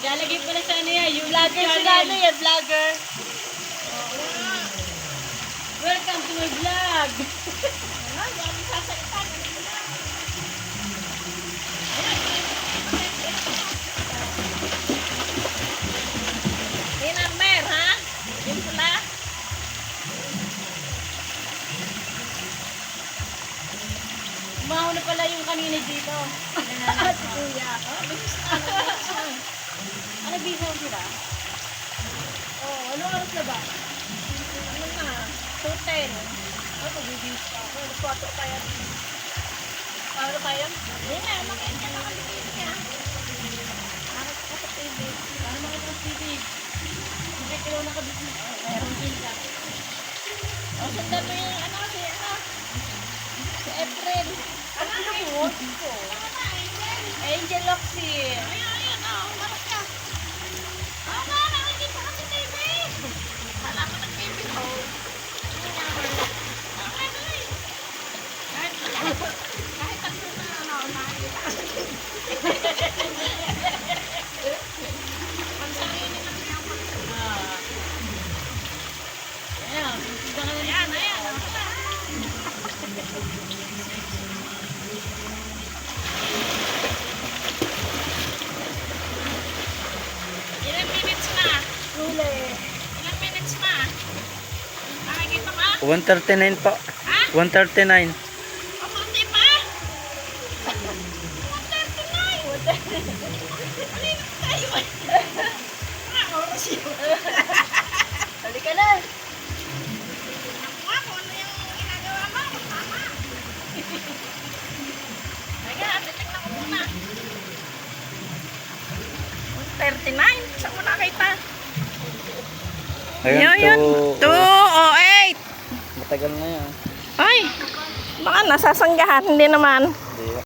Lalagay pala sa ano yan, yung vlogger Sila ano yan, vlogger. Welcome to my vlog. Yung number, ha? Yung pula. Umahaw na pala yung kanina dito. Si Kuya. Ano bisaw sila? Oh, ano oras na ba? Ano na? 2:10. Ano pag-bibis pa ako? Photo pa yan. Paano pa yan? Hindi na, makita na kami niya. Bakit ka sa TV? Paano makita ang TV? Nakikilo na kabis mo. Meron din ka. O, sundan mo yung ano kasi, ano? Si April. Ano mo? Angel Oxy. Ayun, marap ka. Oo nga, nakikita ka sa TV. Wala ko ng TV. Kahit tatlo na nakikita ka sa TV. Pansarili ng mga Ayan, susundan ka na Ayan, ayan. Ilang minutes na? Huli. Ilang minutes na? Nakikita ka? 139 po. Ha? 139. O, konti pa? 139. Kanina pa tayo. Mga oras yun. Halika na. Ako, ano yung ginagawa mo? Tama. Teka, titignan ko muna. 139? Saan mo nakita? Ayun, to, 208. matagal na yan. Ay, baka nasasanggahan. Hindi naman. Hindi.